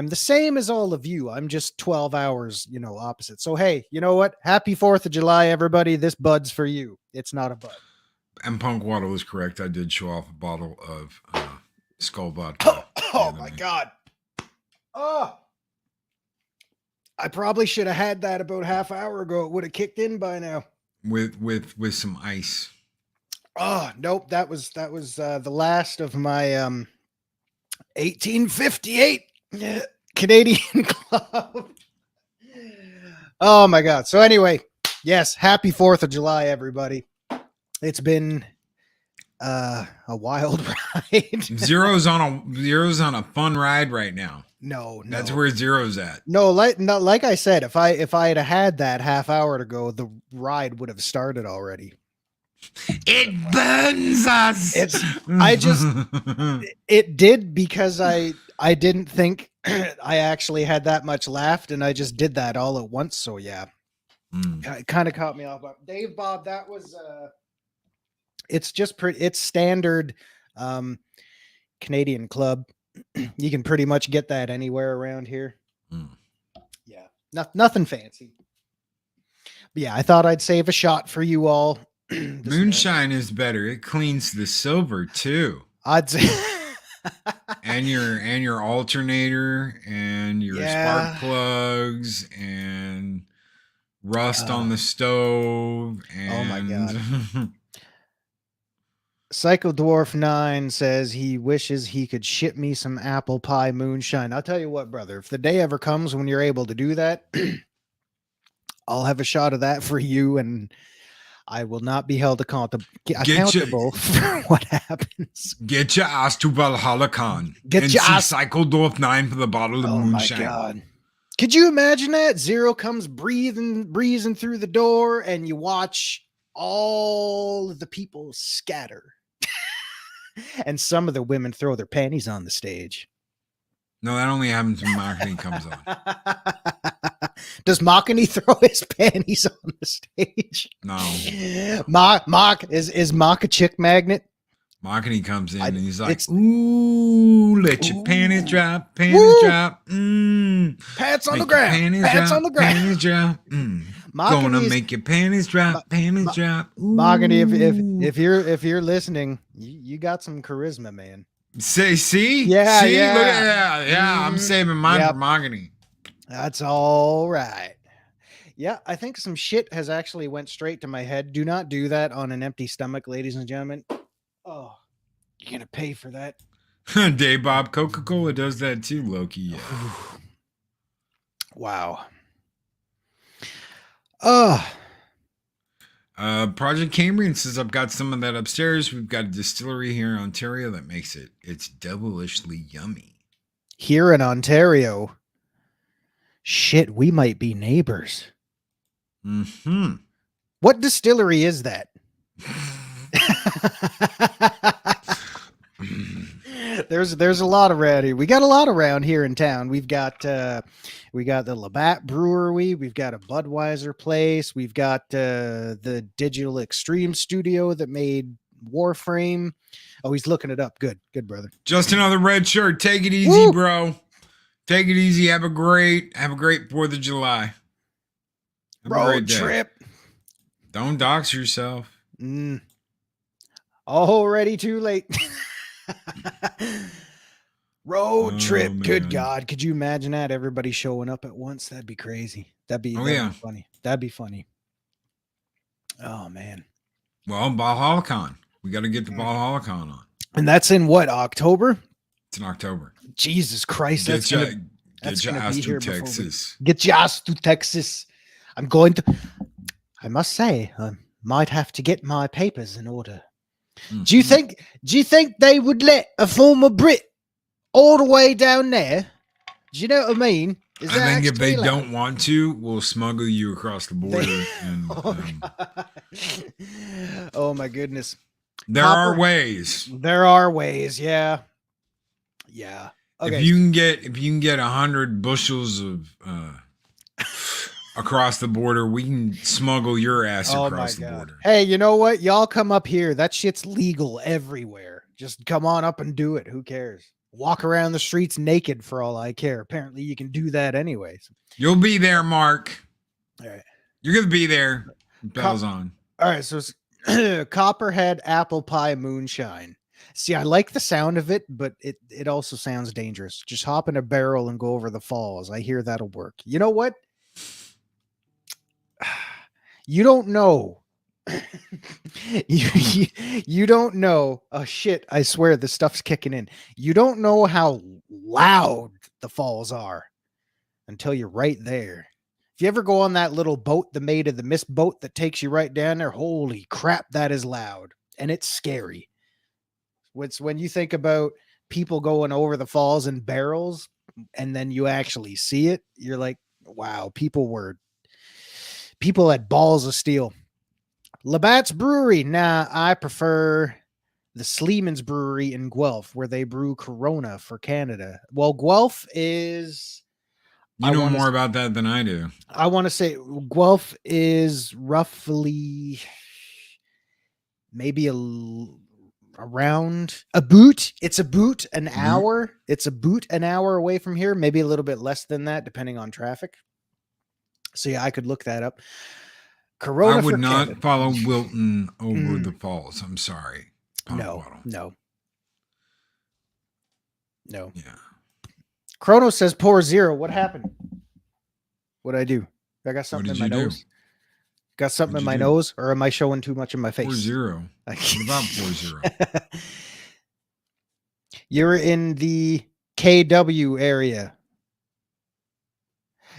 the same as all of you. I'm just 12 hours, opposite. So hey, you know what? Happy 4th of July, everybody. This bud's for you. It's not a bud. And Punk Waddle was correct. I did show off a bottle of Skull vodka. Oh my God. Oh, I probably should have had that about half hour ago. It would have kicked in by now. With some ice. Oh, nope. That was the last of my 1858 Canadian Club. Oh my God. So anyway, yes, happy 4th of July, everybody. It's been a wild ride. Zero's on a fun ride right now. No, That's where Zero's at. No, like I said, if I had that half hour to go, the ride would have started already. It burns us. It did because I didn't think I actually had that much left, and I just did that all at once. So yeah, it kind of caught me off. But Dave Bob, that was it's standard Canadian Club. You can pretty much get that anywhere around here. Yeah, nothing fancy. But yeah, I thought I'd save a shot for you all. Moonshine is better. It cleans the silver too. I'd say and your alternator and your spark plugs and rust on the stove. And oh my God. Psycho Dwarf 9 says he wishes he could ship me some apple pie moonshine. I'll tell you what, brother, if the day ever comes when you're able to do that, I'll have a shot of that for you, and I will not be held accountable for what happens. Get your ass to Valhalla Con. Get your ass. Psycho Dwarf 9 for the bottle of moonshine. Oh my God. Could you imagine that? Zero comes breezing through the door, and you watch all of the people scatter. And some of the women throw their panties on the stage. No, that only happens when Machini comes on. Does Machini throw his panties on the stage? No. Mach is Mach a chick magnet? Machini comes in and he's like, "Ooh, let your panties drop, panties drop. Pants on the ground, pants on the ground. Panties drop. Gonna make your panties drop, panties drop. Machini, if you're listening, you got some charisma, man. See? Yeah, see? yeah. Look at yeah. I'm saving mine for Machini. That's all right. Yeah, I think some shit has actually went straight to my head. Do not do that on an empty stomach, ladies and gentlemen. Oh, you're gonna pay for that. Dave Bob, Coca-Cola does that too, Loki. Yeah. Wow. Oh, Project Cambrian says I've got some of that upstairs. We've got a distillery here in Ontario that makes it. It's devilishly yummy. Here in Ontario. Shit, we might be neighbors. Mm-hmm. What distillery is that? There's a lot around here. We got a lot around here in town. We've got the Labatt Brewery. We've got a Budweiser place. We've got the Digital Extreme Studio that made Warframe. Oh, he's looking it up. Good, brother. Just another red shirt. Take it easy, Woo! bro. Take it easy. Have a great 4th of July. Have a Road great day. trip. Don't dox yourself. Already too late. Road trip. man. Good God. Could you imagine that? Everybody showing up at once? That'd be crazy. That'd be funny. That'd be funny. Oh, man. Well, Valhalla Con. We got to get the Valhalla Con on. And that's in what, October? It's in October. Jesus Christ. Get your ass be to here before Texas. Get your ass to Texas. I'm going to. I must say, I might have to get my papers in order. Mm-hmm. Do you think they would let a former Brit all the way down there? Do you know what I mean? I think if they don't want to, we'll smuggle you across the border. Oh my goodness. There are ways. There are ways. Yeah. Yeah. Okay. If you can get 100 bushels of across the border, we can smuggle your ass across the border. Hey, you know what? Y'all come up here. That shit's legal everywhere. Just come on up and do it. Who cares? Walk around the streets naked for all I care. Apparently you can do that anyways. You'll be there, Mark. All right. You're going to be there. Bells on. All right. So it's Copperhead Apple Pie Moonshine. See, I like the sound of it, but it also sounds dangerous. Just hop in a barrel and go over the falls. I hear that'll work. You know what? You don't know. you don't know. Oh shit, I swear this stuff's kicking in. You don't know how loud the falls are until you're right there. If you ever go on that little boat, the Maid of the Mist boat that takes you right down there, holy crap, that is loud. And it's scary. It's when you think about people going over the falls in barrels and then you actually see it, you're like, wow, people had balls of steel. Labatt's Brewery. Nah, I prefer the Sleeman's Brewery in Guelph, where they brew Corona for Canada. Well, Guelph is... You know more about that than I do. I want to say Guelph is roughly maybe around a boot. It's a boot an hour. It's a boot an hour away from here. Maybe a little bit less than that, depending on traffic. So yeah, I could look that up. Corona. I would not follow Wilton over the falls. I'm sorry. No. Yeah. Chrono says pour zero. What happened? What'd I do? I got something in my nose. Got something in my nose, or am I showing too much in my face? 4-0. What about 4-0? You're in the KW area.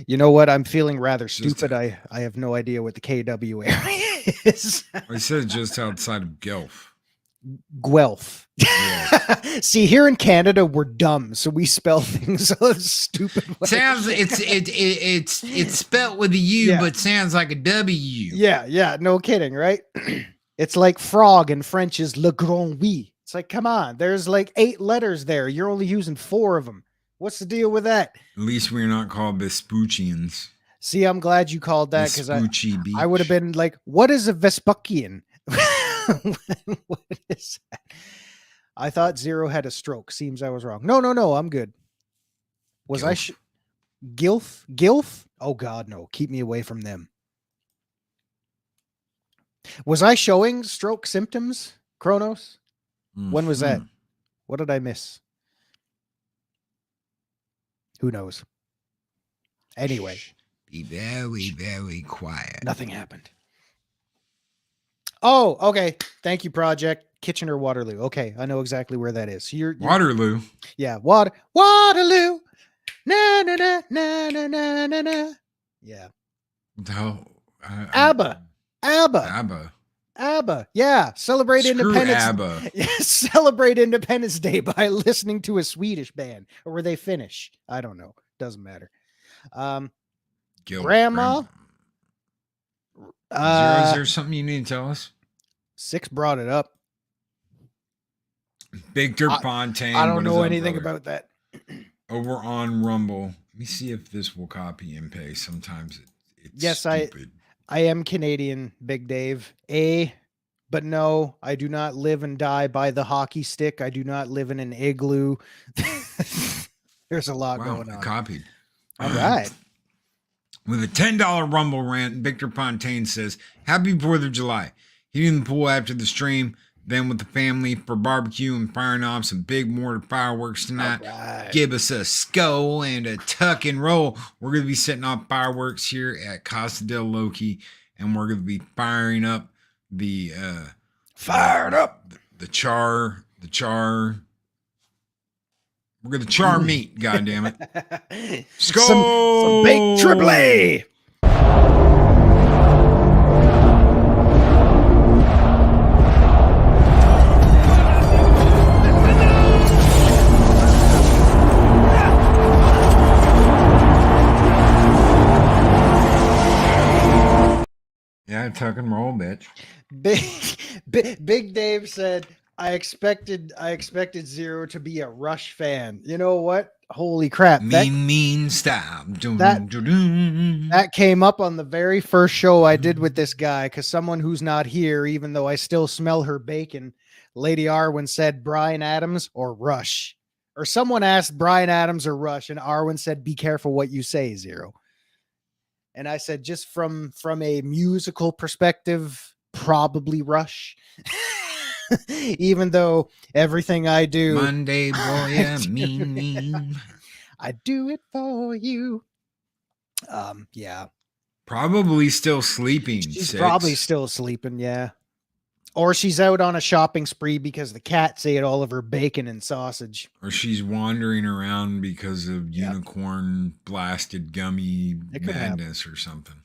You know what? I'm feeling rather stupid. I have no idea what the KW area is. I said just outside of Guelph. Guelph. Yeah. See, here in Canada, we're dumb, so we spell things so stupid. Sounds it's spelled with a U, but sounds like a W. Yeah, no kidding, right? It's like frog in French is le grand oui. It's like, come on, there's like 8 letters there. You're only using 4 of them. What's the deal with that? At least we're not called Vespuccians. See, I'm glad you called that because I would have been like, what is a Vespuccian? What is that? I thought Zero had a stroke. Seems I was wrong. No, I'm good. Was Gilf. Gilf? Oh God, no. Keep me away from them. Was I showing stroke symptoms, Kronos? When was that? What did I miss? Who knows? Anyway. Be very, very quiet. Nothing happened. Oh, okay. Thank you, Project. Kitchener Waterloo. Okay, I know exactly where that is. You're Waterloo. Yeah, Waterloo. Na na na na na na na na. Yeah. No, ABBA. ABBA. ABBA. Yeah, celebrate Screw Independence. ABBA. Yeah, celebrate Independence Day by listening to a Swedish band, or were they Finnish? I don't know. Doesn't matter. Grandma. Zero, is there something you need to tell us? 6 brought it up. Victor Fontaine. I don't what is know up, anything brother? about that. Over on Rumble. Let me see if this will copy and paste. Sometimes it's Yes, stupid. I am Canadian, Big Dave. But no, I do not live and die by the hockey stick. I do not live in an igloo. There's a lot going on. Copied. All right. With a $10 Rumble rant, Victor Fontaine says, Happy 4th of July. Hitting the pool after the stream, then with the family for barbecue and firing off some big mortar fireworks tonight. Right. Give us a skull and a tuck and roll. We're going to be setting off fireworks here at Casa del Loki, and we're going to be firing up the the char. We're going to char meat, goddammit. Skull! Some baked triple A. Yeah, tuck and roll, bitch. Big Dave said, I expected Zero to be a Rush fan. You know what? Holy crap. Mean style. That came up on the very first show I did with this guy, because someone who's not here, even though I still smell her bacon, Lady Arwen said Bryan Adams or Rush. Or someone asked Bryan Adams or Rush, and Arwen said, be careful what you say, Zero. And I said, just from a musical perspective, probably Rush. Even though everything I do, Monday boy, yeah, mean. I do it for you. Yeah. Probably still sleeping. She's 6. probably still sleeping, yeah. Or she's out on a shopping spree because the cats ate all of her bacon and sausage. Or she's wandering around because of unicorn blasted gummy madness or something.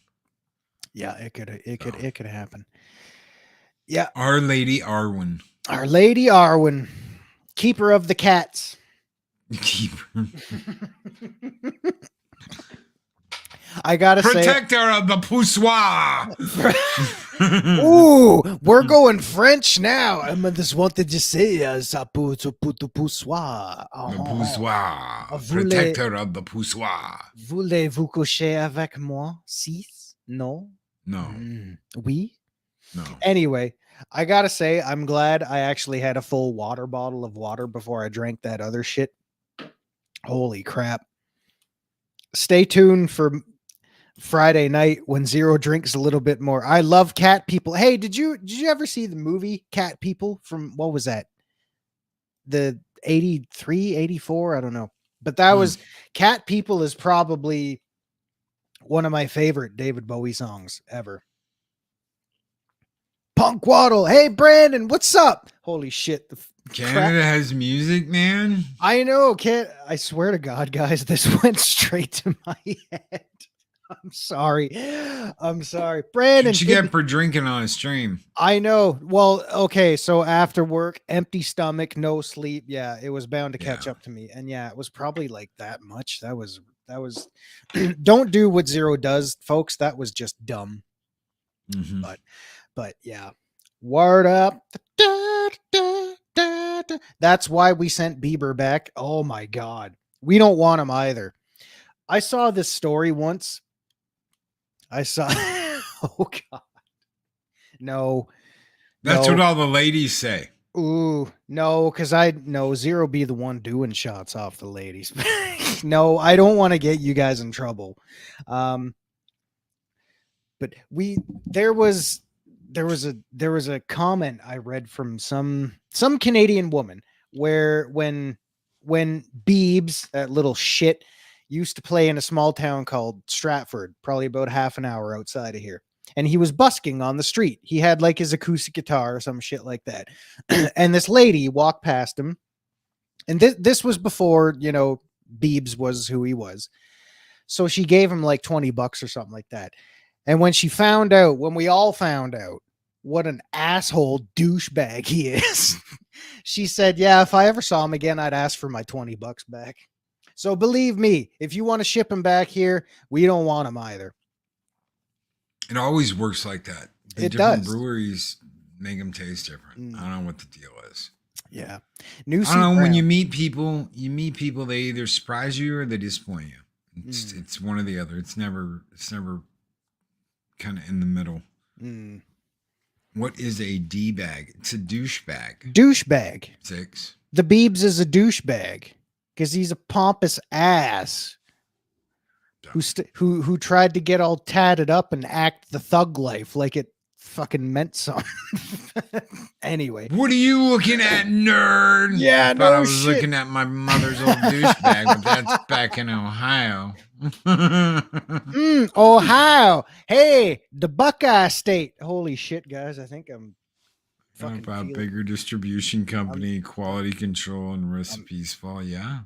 Yeah, it could happen. Yeah. Our Lady Arwen. Our Lady Arwen, keeper of the cats. Keeper. I gotta say, Protector of the poussoir. ooh, we're going French now. I just wanted to say, poussoir. The poussoir. Protector of the poussoir. Voulez-vous coucher avec moi? Six? No. No. Oui. No. Anyway, I gotta say, I'm glad I actually had a full water bottle of water before I drank that other shit. Holy crap. Stay tuned for Friday night when Zero drinks a little bit more. I love cat people. Hey, did you ever see the movie Cat People from, what was that? The 83, 84? I don't know. But that was, Cat People is probably one of my favorite David Bowie songs ever. Punk Waddle. Hey, Brandon, what's up? Holy shit. Canada has music, man. I know. I swear to God, guys, this went straight to my head. I'm sorry. Brandon. What you get for drinking on a stream? I know. Well, okay. So after work, empty stomach, no sleep. Yeah, it was bound to catch up to me. And yeah, it was probably like that much. That was don't do what Zero does, folks. That was just dumb. Mm-hmm. But yeah. Word up. That's why we sent Bieber back. Oh my God. We don't want him either. I saw this story once. Oh God. No. That's what all the ladies say. Ooh, no, because Zero be the one doing shots off the ladies. No, I don't want to get you guys in trouble. But there was a comment I read from some Canadian woman where when Biebs, that little shit, used to play in a small town called Stratford, probably about half an hour outside of here. And he was busking on the street. He had like his acoustic guitar or some shit like that. And this lady walked past him. And this was before, Biebs was who he was. So she gave him like $20 or something like that. And when she found out, when we all found out what an asshole douchebag he is, she said, yeah, if I ever saw him again, I'd ask for my $20 back. So believe me, if you want to ship him back here, we don't want him either. It always works like that. The It different does. breweries make them taste different. I don't know what the deal is. Yeah. I don't know. When you meet people, they either surprise you or they disappoint you. It's one or the other. It's never kind of in the middle. What is a D-bag? It's a douchebag. Douchebag. 6. The Beebs is a douchebag because he's a pompous ass who tried to get all tatted up and act the thug life like it fucking meant something. Anyway. What are you looking at, nerd? Yeah, I thought no I was shit. looking at my mother's old douchebag, but that's back in Ohio. Ohio. Hey, the Buckeye State. Holy shit, guys. I think I'm fucking About feeling- bigger distribution company, quality control, and recipes fall. Yeah.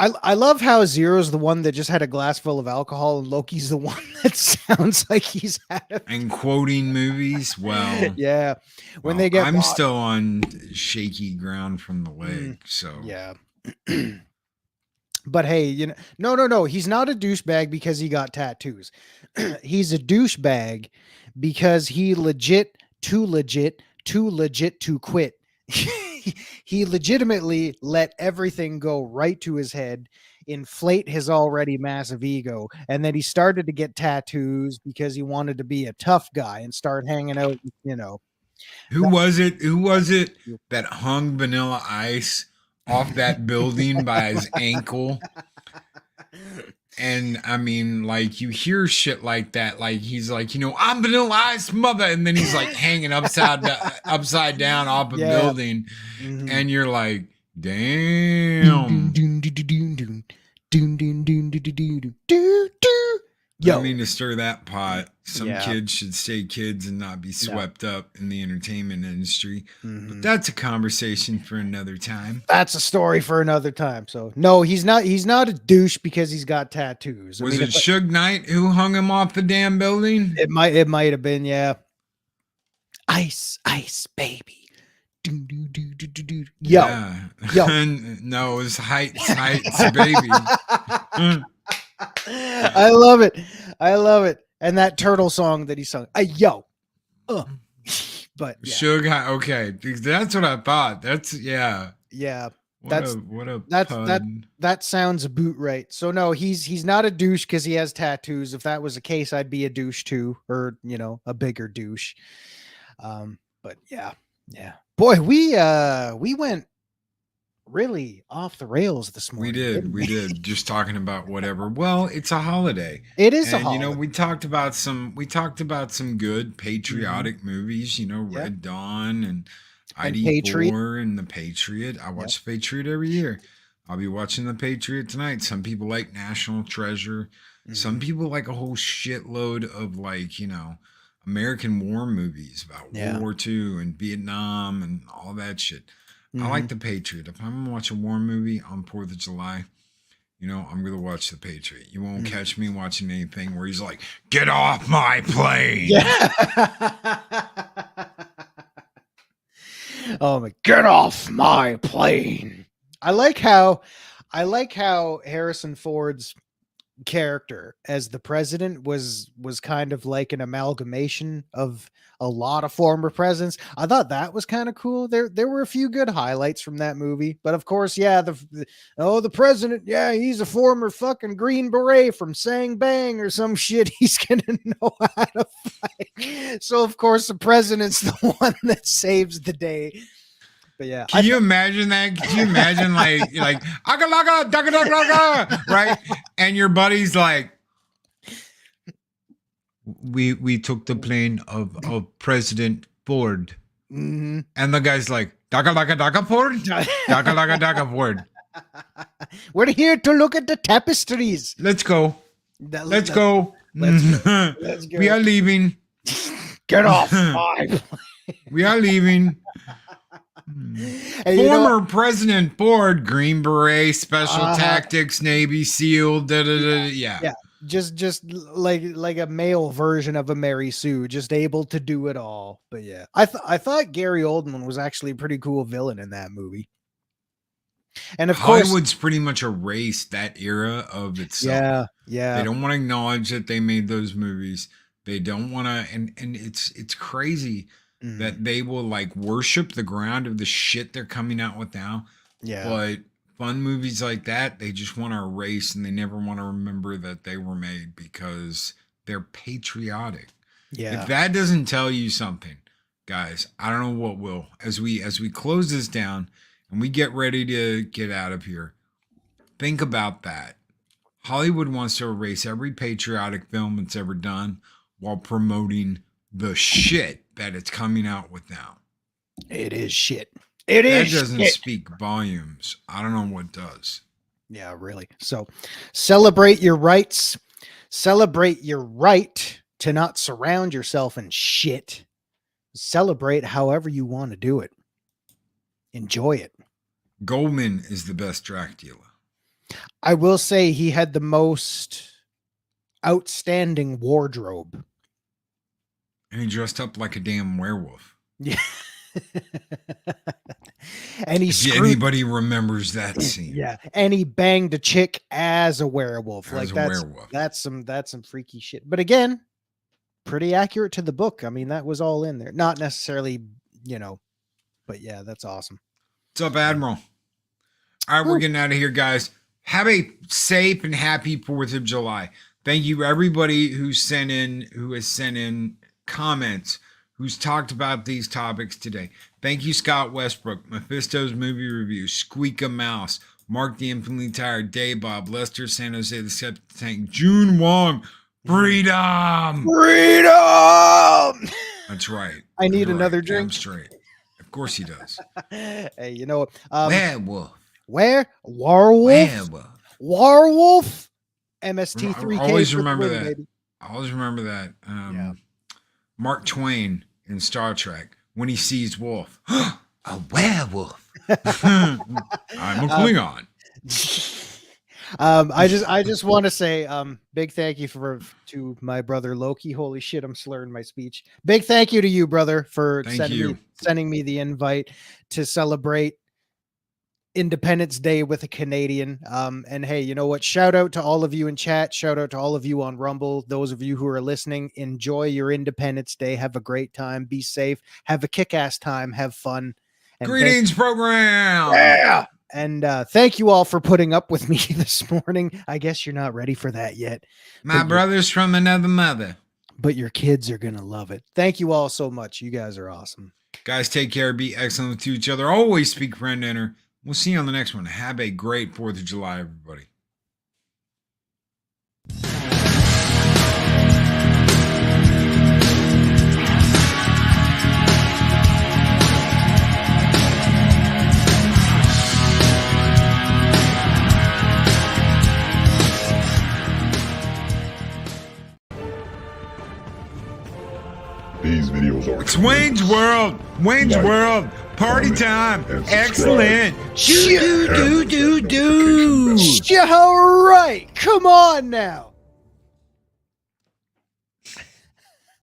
I love how Zero's the one that just had a glass full of alcohol and Loki's the one that sounds like he's had a And quoting movies. Well, yeah. When well, they get I'm bought- still on shaky ground from the leg. So yeah. But hey, you know, no. He's not a douchebag because he got tattoos. He's a douchebag because he too legit to quit. He legitimately let everything go right to his head, inflate his already massive ego, and then he started to get tattoos because he wanted to be a tough guy and start hanging out, you know. Who was it that hung Vanilla Ice off that building by his ankle? And I mean, like, you hear shit like that, like he's like, you know, I'm Vanilla Ice, mother, and then he's like hanging upside down off a building, and you're like, damn. Yo. I mean to stir that pot. Some Yeah. kids should stay kids and not be swept up in the entertainment industry. But that's a conversation for another time. That's a story for another time. So no, he's not a douche because he's got tattoos. Was it Suge Knight who hung him off the damn building? It might have been, yeah. Ice, baby. Yo. Yeah. Yo. No, it was Heights, baby. I love it. And that turtle song that he sung. Yo. But yeah. Suge, okay. That's what I thought. That's Yeah. What a pun. That sounds about right. So no, he's not a douche because he has tattoos. If that was the case, I'd be a douche too, or you know, a bigger douche. But yeah. Boy, we went really off the rails this morning. We did. Just talking about whatever. Well, it's a holiday. It is a And holiday. you know, we talked about some good patriotic movies, you know, Yeah. Red Dawn and ID4 Patriot. and The Patriot. I watch The Patriot every year. I'll be watching The Patriot tonight. Some people like National Treasure. Some people like a whole shitload of, like, you know, American war movies about World War II and Vietnam and all that shit. I like The Patriot. If I'm gonna watch a war movie on 4th of July, you know, I'm gonna watch The Patriot. You won't catch me watching anything where he's like, "Get off my plane." Yeah. Oh my, get off my plane. I like how Harrison Ford's character as the president was kind of like an amalgamation of a lot of former presidents. I thought that was kind of cool. There were a few good highlights from that movie, but of course, yeah, the president, yeah, he's a former fucking Green Beret from Sang Bang or some shit. He's gonna know how to fight. So of course, the president's the one that saves the day. But yeah, Can you imagine that? Can you imagine like "Aga laga, daga daga daga," right? And your buddy's like, we took the plane of President Ford, and the guy's like, "Daga laga daga Ford, daga laga daga Ford." We're here to look at the tapestries. Let's go. Let's go. Let's go. We are leaving. Get off my plane. We are leaving. Hey, you know- Former President Ford, Green Beret, Special Tactics, Navy SEAL, yeah. just like a male version of a Mary Sue, just able to do it all. But yeah, I thought Gary Oldman was actually a pretty cool villain in that movie. And of course, Hollywood's pretty much erased that era of itself. yeah. They don't want to acknowledge that they made those movies. They don't want to, and it's crazy that they will like worship the ground of the shit they're coming out with now. Yeah. But fun movies like that, they just want to erase, and they never want to remember that they were made because they're patriotic. Yeah. If that doesn't tell you something, guys, I don't know what will. As we close this down and we get ready to get out of here, think about that. Hollywood wants to erase every patriotic film it's ever done while promoting the shit that it's coming out with now. It is shit. It is. That doesn't shit. speak volumes. I don't know what does. Yeah, really. So celebrate your rights. Celebrate your right to not surround yourself in shit. Celebrate however you want to do it. Enjoy it. Goldman is the best Dracula. I will say he had the most outstanding wardrobe. And he dressed up like a damn werewolf. Yeah. And he If screwed, anybody remembers that scene. yeah, and he banged a chick as a werewolf. As Like a werewolf. that's some freaky shit. But again, pretty accurate to the book. I mean, that was all in there. Not necessarily, but yeah, that's awesome. What's up, Admiral? All right, we're getting out of here, guys. Have a safe and happy 4th of July. Thank you, everybody who has sent in comments, who's talked about these topics today. Thank you, Scott Westbrook, Mephisto's Movie Review, Squeak a Mouse, Mark the Infinitely Tired, Day Bob, Lester San Jose, The Septic Tank, June Wong, Freedom! Freedom! That's right. I need You're another right. drink. Damn straight. Of course he does. Hey, you know what? Werewolf. Where? Warwolf? Werewolf. Warwolf? MST3K. I always for the remember win, that. baby. I always remember that. Yeah. Mark Twain in Star Trek, when he sees Wolf, a werewolf. I'm a Klingon. I just want to say big thank you to my brother Loki. Holy shit, I'm slurring my speech. Big thank you to you, brother, for sending me the invite to celebrate Independence Day with a Canadian. And hey, you know what? Shout out to all of you in chat. Shout out to all of you on Rumble. Those of you who are listening, enjoy your Independence Day. Have a great time. Be safe. Have a kick-ass time. Have fun. And Greetings, program. yeah. And thank you all for putting up with me this morning. I guess you're not ready for that yet. My brother's from another mother. But your kids are going to love it. Thank you all so much. You guys are awesome. Guys, take care. Be excellent to each other. Always speak friend enter. We'll see you on the next one. Have a great 4th of July, everybody. These videos are It's Wayne's World. Wayne's Like, World. Party comment, time. and subscribe. Excellent. Yeah, Do. all right. Come on now.